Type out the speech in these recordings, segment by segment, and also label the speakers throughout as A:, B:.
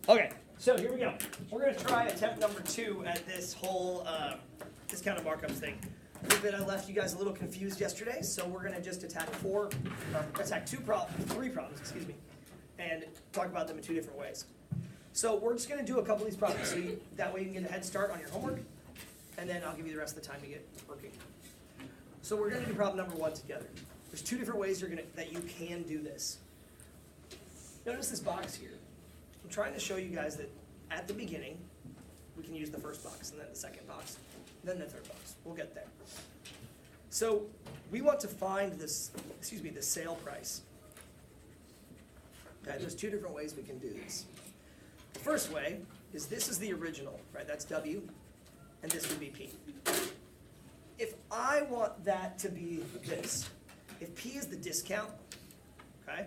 A: Okay, so here we go. We're going to try attempt number 2 at this whole discounted markups thing. A little bit I left you guys a little confused yesterday, so we're going to just attack three problems, excuse me, and talk about them in 2 different ways. So we're just going to do a couple of these problems, so that way you can get a head start on your homework, and then I'll give you the rest of the time to get working. So we're going to do problem number 1 together. There's 2 different ways that you can do this. Notice this box here. I'm trying to show you guys that at the beginning, we can use the first box, and then the second box, and then the third box. We'll get there. So we want to find the sale price. Okay, there's 2 different ways we can do this. The first way is this is the original, right? That's W, and this would be P. If I want that to be this, if P is the discount, okay,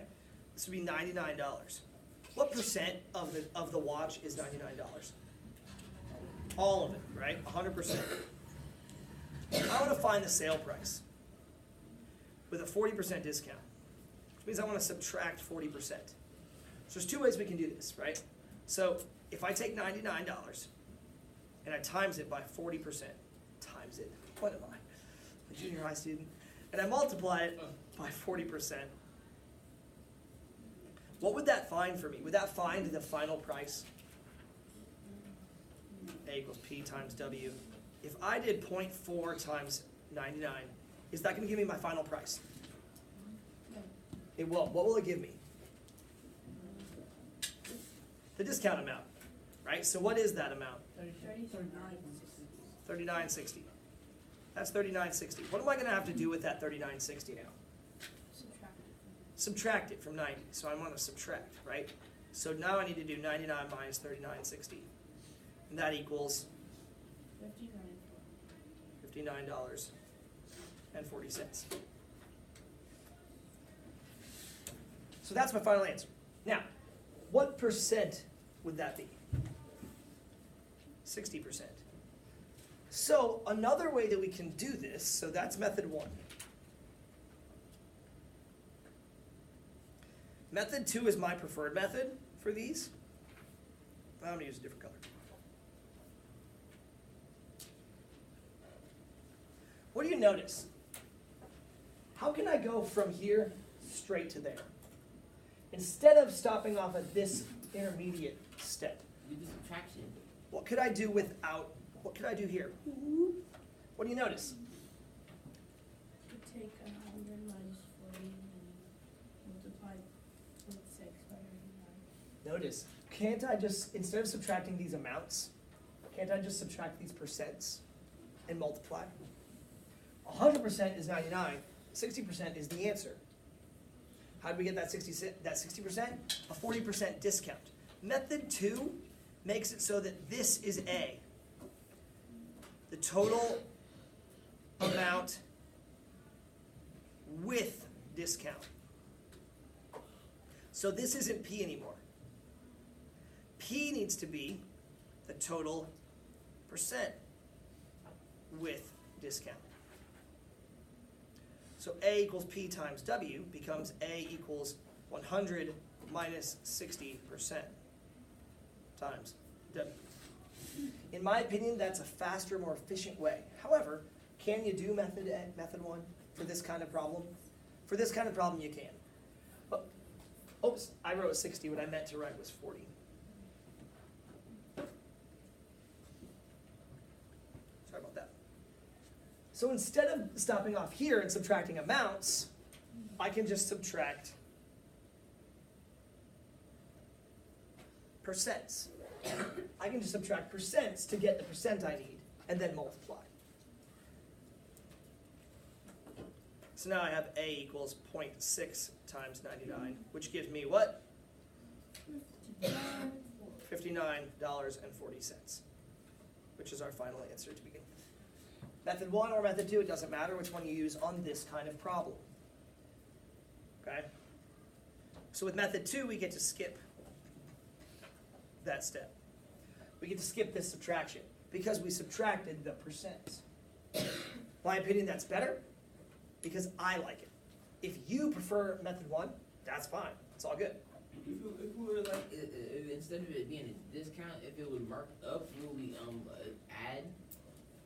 A: this would be $99. What percent of the watch is $99? All of it, right? 100%. I want to find the sale price with a 40% discount, which means I want to subtract 40%. So there's 2 ways we can do this, right? So if I take $99 and I times it by 40%, times it, what am I? A junior high student? And I multiply it by 40%. What would that find for me? Would that find the final price? A equals P times W. If I did 0.4 times 99, is that going to give me my final price? It will. What will it give me? The discount amount, right? So what is that amount? 39.60. That's 39.60. What am I going to have to do with that 39.60 now? Subtract it from 90. So I want to subtract, right? So now I need to do 99 minus 39.60. And that equals $59.40. So that's my final answer. Now, what percent would that be? 60%. So another way that we can do this, so that's method 1. Method 2 is my preferred method for these. I'm going to use a different color. What do you notice? How can I go from here straight to there? Instead of stopping off at this intermediate step.
B: Do the subtraction.
A: What could I do here? What do you notice?
C: You take 100 minus 40 and multiply 0.6 by 99.
A: Notice, can't I just, instead of subtracting these amounts, can't I just subtract these percents and multiply? 100% is 99, 60% is the answer. How did we get that 60%? A 40% discount. Method 2 makes it so that this is A. The total amount with discount. So this isn't P anymore. P needs to be the total percent with discount. So A equals P times W becomes A equals 100 minus 60% times W. In my opinion, that's a faster, more efficient way. However, can you do method 1 for this kind of problem? For this kind of problem, you can. But, oops, I wrote 60. What I meant to write was 40. Sorry about that. So instead of stopping off here and subtracting amounts, I can just subtract percents. I can just subtract percents to get the percent I need, and then multiply. So now I have A equals 0.6 times 99, which gives me what? $59.40, which is our final answer to begin with. Method 1 or method 2, it doesn't matter which one you use on this kind of problem. Okay? So with method 2, we get to skip that step. We get to skip this subtraction because we subtracted the percents. In my opinion, that's better because I like it. If you prefer method 1, that's fine. It's all good.
B: If we were like, if instead of it being a discount, if it would mark up, will we add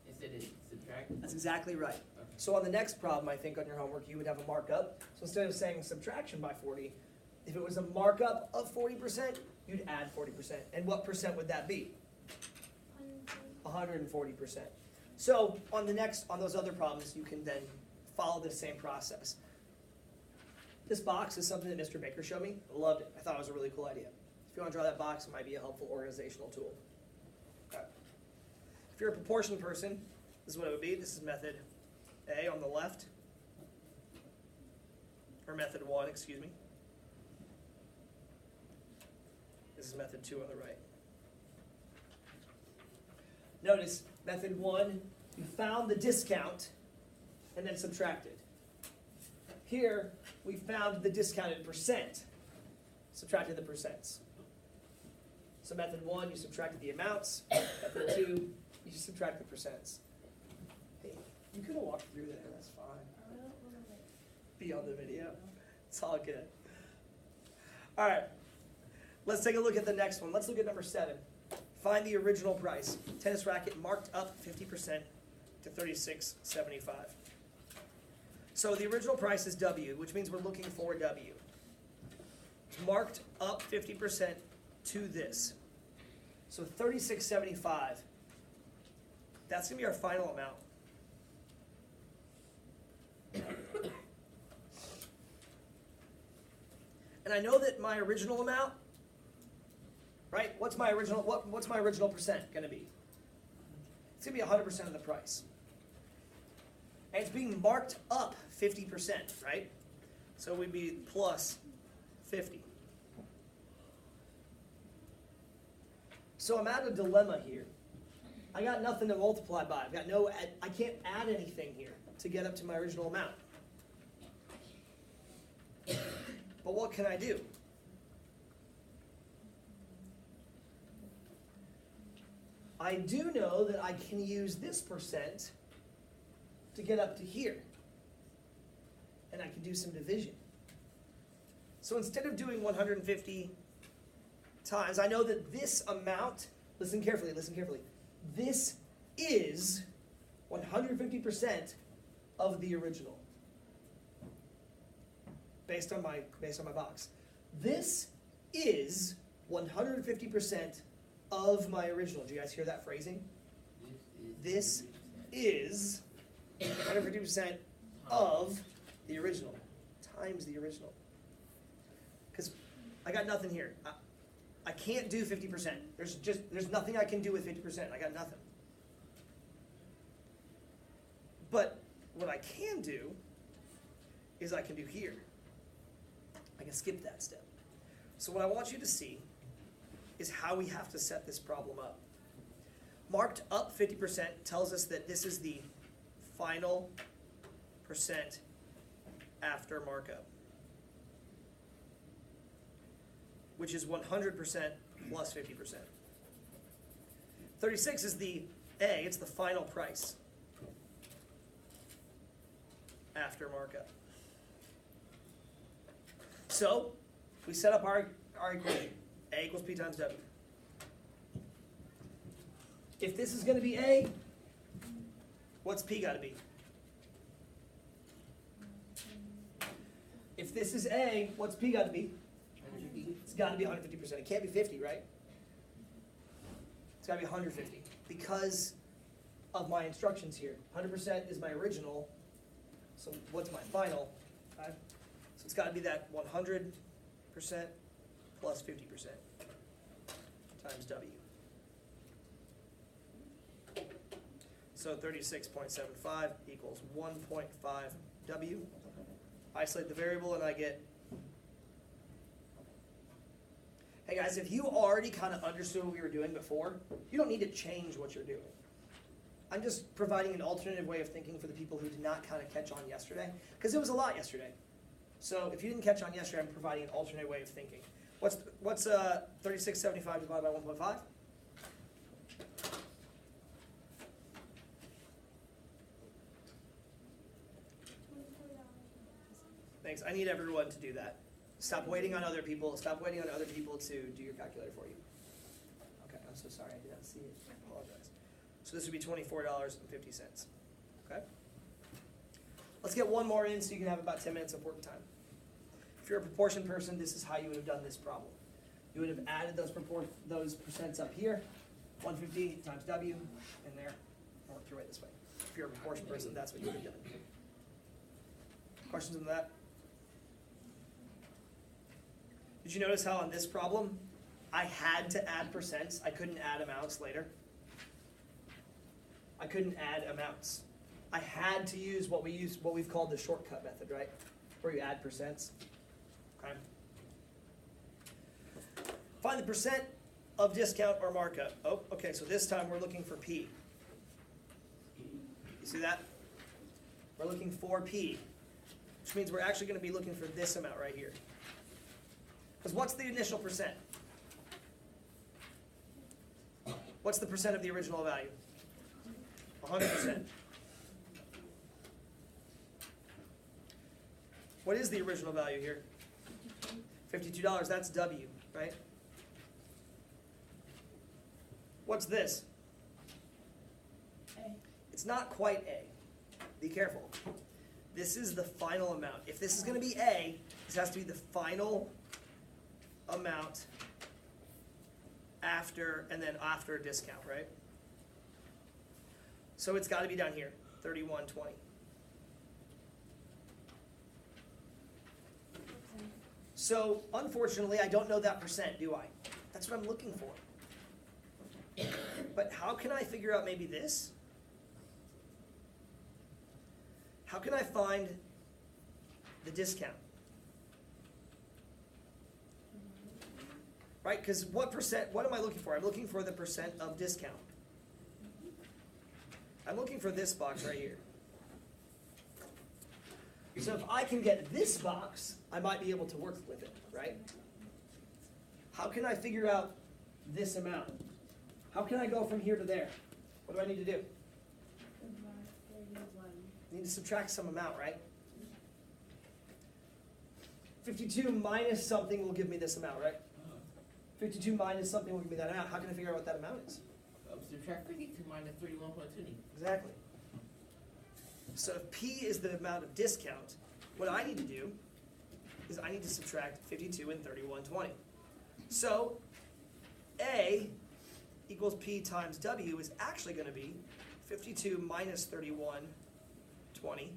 B: instead of subtract?
A: That's exactly right.
B: Okay.
A: So on the next problem, I think on your homework, you would have a markup. So instead of saying subtraction by 40, if it was a markup of 40%, you'd add 40%. And what percent would that be? 140%. So on those other problems, you can then follow the same process. This box is something that Mr. Baker showed me. I loved it. I thought it was a really cool idea. If you want to draw that box, it might be a helpful organizational tool. Okay. If you're a proportion person, this is what it would be. This is method A on the left, or method 1, excuse me. This is method 2 on the right. Notice, method 1, you found the discount and then subtracted. Here, we found the discounted percent, subtracted the percents. So method 1, you subtracted the amounts. Method 2, you subtract the percents. Hey, you could have walked through there, that's fine. Be on the video. It's all good. All right, let's take a look at the next one. Let's look at number 7. Find the original price. Tennis racket marked up 50% to $36.75. So the original price is W, which means we're looking for W. It's marked up 50% to this. So $36.75. That's going to be our final amount. And I know that my original amount, right? What's my original percent going to be? It's going to be 100% of the price. And it's being marked up 50%, right? So we'd be plus 50. So I'm at a dilemma here. I got nothing to multiply by. I can't add anything here to get up to my original amount. But what can I do? I do know that I can use this percent to get up to here. And I can do some division. So instead of doing 150 times, I know that this amount, listen carefully, this is 150% of the original. Based on my box. This is 150% of my original. Do you guys hear that phrasing? This is 150% of the original times the original. Because I got nothing here. I can't do 50%. There's nothing I can do with 50%. I got nothing. But what I can do is I can do here. I can skip that step. So what I want you to see is how we have to set this problem up. Marked up 50% tells us that this is the final percent after markup, which is 100% plus 50%. 36 is the A, it's the final price after markup. So, we set up our equation, A equals P times W. If this is going to be A, what's P got to be? If this is A, what's P got to be? It's got to be 150%. It can't be 50, right? It's got to be 150 because of my instructions here. 100% is my original, so what's my final? Okay. So it's got to be that 100% plus 50% times W. So 36.75 equals 1.5 W. Isolate the variable and I get, hey guys, if you already kind of understood what we were doing before, you don't need to change what you're doing. I'm just providing an alternative way of thinking for the people who did not kind of catch on yesterday, because it was a lot yesterday. So if you didn't catch on yesterday, I'm providing an alternate way of thinking. What's 3675 divided by 1.5? Thanks. I need everyone to do that. Stop waiting on other people. Stop waiting on other people to do your calculator for you. Okay, I'm so sorry. I did not see it. I apologize. So this would be $24.50. Okay? Let's get one more in so you can have about 10 minutes of work time. If you're a proportion person, this is how you would have done this problem. You would have added those percents up here, 150 times W, in there, and worked your way this way. If you're a proportion person, that's what you would have done. Questions on that? Did you notice how on this problem, I had to add percents, I couldn't add amounts later? I couldn't add amounts. I had to use what we've called the shortcut method, right? Where you add percents. Okay. Find the percent of discount or markup. Oh, okay, so this time we're looking for P. You see that? We're looking for P, which means we're actually going to be looking for this amount right here. Because what's the initial percent? What's the percent of the original value? 100%. What is the original value here? $52, that's W, right? What's this?
C: A.
A: It's not quite A. Be careful. This is the final amount. If this is going to be A, this has to be the final amount after, and then after a discount, right? So it's got to be down here, 31.20. So unfortunately, I don't know that percent, do I? That's what I'm looking for. But how can I figure out maybe this? How can I find the discount? Right, because what am I looking for? I'm looking for the percent of discount. I'm looking for this box right here. So if I can get this box, I might be able to work with it, right? How can I figure out this amount? How can I go from here to there? What do I need to do? I need to subtract some amount, right? 52 minus something will give me this amount, right? 52 minus something will give me that amount. How can I figure out what that amount is?
B: Subtract 52 minus 31.20.
A: Exactly. So if P is the amount of discount, what I need to do is I need to subtract 52 and 31.20. So A equals P times W is actually going to be 52 minus 31.20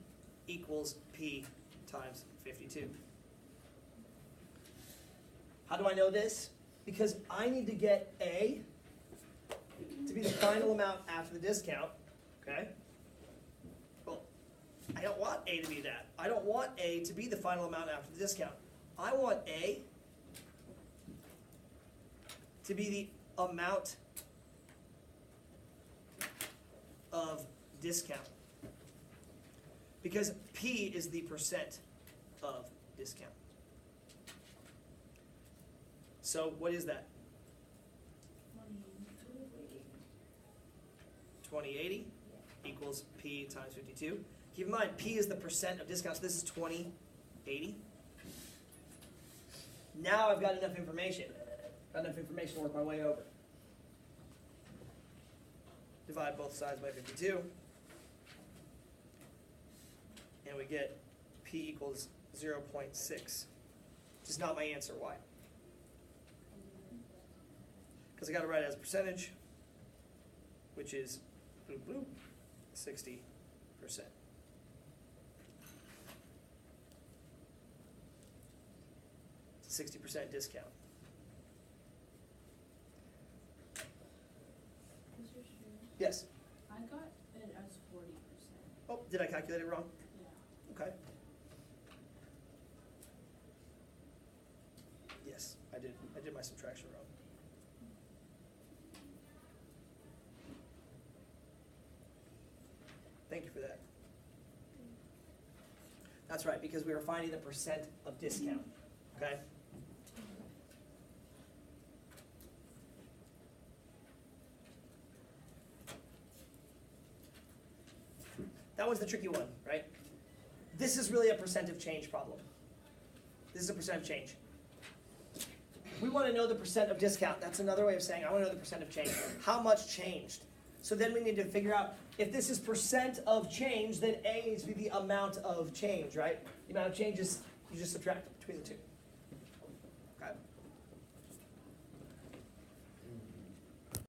A: equals P times 52. How do I know this? Because I need to get A to be the final amount after the discount, okay? Well, I don't want A to be that. I don't want A to be the final amount after the discount. I want A to be the amount of discount. Because P is the percent of discount. So what is that? 2080 equals P times 52. Keep in mind, P is the percent of discount, so this is 2080. Now I've got enough information. Got enough information to work my way over. Divide both sides by 52. And we get P equals 0.6, which is not my answer. Why? Because I got to write it as a percentage, which is 60%. It's a 60% discount.
C: Mr. Strand,
A: Yes.
C: I got it as 40%.
A: Oh, did I calculate it wrong?
C: Yeah.
A: Okay. Yes, I did. I did my subtraction wrong. Thank you for that. That's right, because we were finding the percent of discount, okay? That was the tricky one, right? This is really a percent of change problem. This is a percent of change. We want to know the percent of discount. That's another way of saying I want to know the percent of change. How much changed? So then we need to figure out if this is percent of change, then A needs to be the amount of change, right? The amount of change is you just subtract between the two.